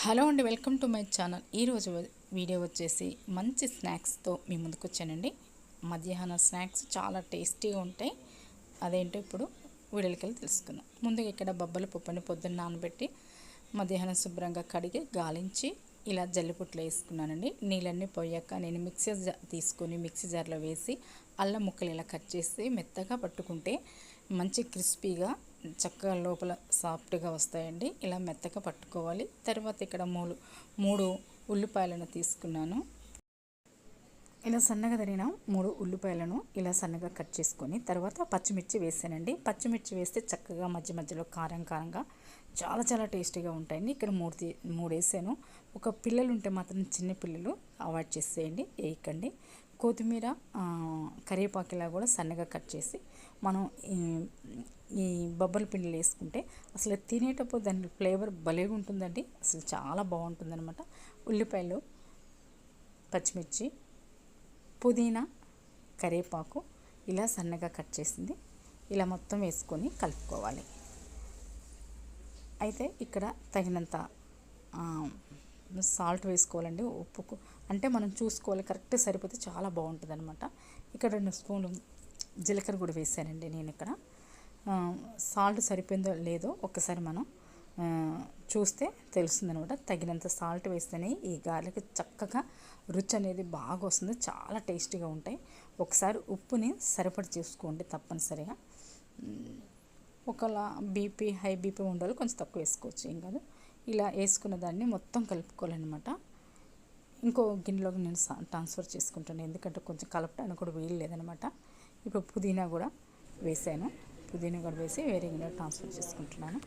Hello అండి, welcome to my channel. ఈరోజు video వచ్చేసి మంచి స్నాక్స్తో మీ ముందుకు వచ్చానండి. మధ్యాహ్నం స్నాక్స్ చాలా టేస్టీగా ఉంటాయి. అదేంటో ఇప్పుడు వీడియోకి వెళ్ళి తెలుసుకుందాం. ముందుగా ఇక్కడ బొబ్బల పప్పుని పొద్దున్న నానబెట్టి మధ్యాహ్నం శుభ్రంగా కడిగి గాలించి ఇలా జల్లిపుట్లో వేసుకున్నానండి. నీళ్ళన్నీ పోయాక నేను మిక్సీ జార్లో వేసి అల్లం ముక్కలు ఇలా కట్ చేసి మెత్తగా పట్టుకుంటే మంచి క్రిస్పీగా చక్కగా లోపల సాఫ్ట్గా వస్తాయండి. ఇలా మెత్తగా పట్టుకోవాలి. తర్వాత ఇక్కడ మూడు ఉల్లిపాయలను తీసుకున్నాను. ఇలా సన్నగా తరిగిన 3 ఉల్లిపాయలను ఇలా సన్నగా కట్ చేసుకొని తర్వాత పచ్చిమిర్చి వేసానండి. పచ్చిమిర్చి వేస్తే చక్కగా మధ్య మధ్యలో కారంగా చాలా చాలా టేస్టీగా ఉంటాయండి. ఇక్కడ మూడు వేసాను. ఒక పిల్లలు ఉంటే మాత్రం చిన్న పిల్లలు అవాయిడ్ చేసేయండి, వేయకండి. కొత్తిమీర కరివేపాకులా కూడా సన్నగా కట్ చేసి మనం ఈ బొబ్బల పిండిలు వేసుకుంటే అసలు తినేటప్పుడు దాని ఫ్లేవర్ భలేగా ఉంటుందండి. అసలు చాలా బాగుంటుందన్నమాట. ఉల్లిపాయలు, పచ్చిమిర్చి, పుదీనా, కరివేపాకు ఇలా సన్నగా కట్ చేసింది ఇలా మొత్తం వేసుకొని కలుపుకోవాలి. అయితే ఇక్కడ తగినంత సాల్ట్ వేసుకోవాలండి. ఉప్పుకు అంటే మనం చూసుకోవాలి, కరెక్ట్ సరిపోతే చాలా బాగుంటుంది అనమాట. ఇక్కడ 2 స్పూన్లు జీలకర్ర కూడా వేసానండి. నేను ఇక్కడ సాల్ట్ సరిపోయిందో లేదో ఒక్కసారి మనం చూస్తే తెలుస్తుంది అనమాట. తగినంత సాల్ట్ వేస్తేనే ఈ గారెలకి చక్కగా రుచి అనేది బాగా వస్తుంది, చాలా టేస్టీగా ఉంటాయి. ఒకసారి ఉప్పుని సరిపడి చూసుకోండి తప్పనిసరిగా. ఒకలా హై బీపీ ఉండాలి, కొంచెం తక్కువ వేసుకోవచ్చు, ఏం కాదు. ఇలా వేసుకున్న దాన్ని మొత్తం కలుపుకోవాలన్నమాట. ఇంకో గిన్నెలోకి నేను ట్రాన్స్ఫర్ చేసుకుంటాను, ఎందుకంటే కొంచెం కలపడానికి కూడా వీలు లేదనమాట. ఇప్పుడు పుదీనా కూడా వేసాను. పుదీనా కూడా వేసి వేరే గిన్నెలో ట్రాన్స్ఫర్ చేసుకుంటున్నాను.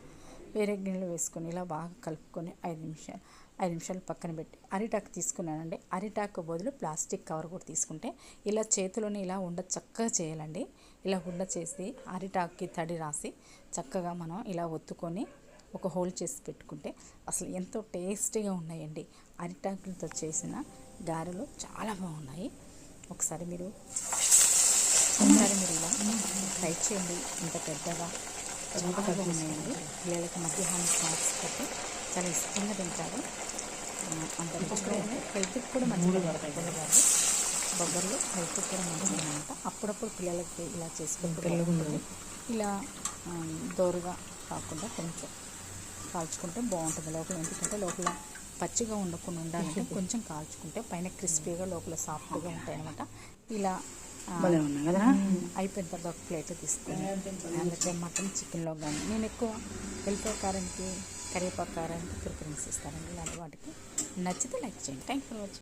వేరే గిన్నెలో వేసుకొని ఇలా బాగా కలుపుకొని 5 నిమిషాలు పక్కన పెట్టి అరిటాకు తీసుకున్నానండి. అరిటాకు బదులు ప్లాస్టిక్ కవర్ కూడా తీసుకుంటే ఇలా చేతిలోనే ఇలా చక్కగా చేయాలండి. ఇలా చేసి అరిటాకుకి తడి రాసి చక్కగా మనం ఇలా ఒత్తుకొని ఒక హోల్ చేసి పెట్టుకుంటే అసలు ఎంతో టేస్టీగా ఉన్నాయండి. అరిటాకులతో చేసిన గారెలు చాలా బాగున్నాయి. ఒకసారి మీరు ఇలా ట్రై చేయండి. ఇంత పెద్దగా చాలా బాగున్నాయండి. పిల్లలకి మధ్యాహ్నం స్నాక్స్ పెట్టి చాలా ఇష్టంగా తింటారు. అంత హెల్త్కి కూడా మంచిగా పడుతుంది. బొబ్బర్లు హెల్త్కి కూడా మంచిగా అనమాట. అప్పుడప్పుడు పిల్లలకి ఇలా చేసుకుంటే ఇలా దోరగా కాకుండా కొంచెం కాల్చుకుంటే బాగుంటుంది లోపల. ఎందుకంటే లోపల పచ్చిగా ఉండకుండా ఉండాలంటే కొంచెం కాల్చుకుంటే పైన క్రిస్పీగా లోపల సాఫ్ట్గా ఉంటాయి అనమాట. ఇలా అయిపోయిన తర్వాత ఒక ప్లేట్లో తీసుకొని అందుకే మటన్, చికెన్లో కానీ నేను ఎక్కువ వెల్లిపాయ కారానికి, కరివేపాకు కారానికి ప్రిఫరెన్స్ ఇస్తానండి. ఇలాంటి వాటికి నచ్చితే లైక్ చేయండి. Thank you for watching.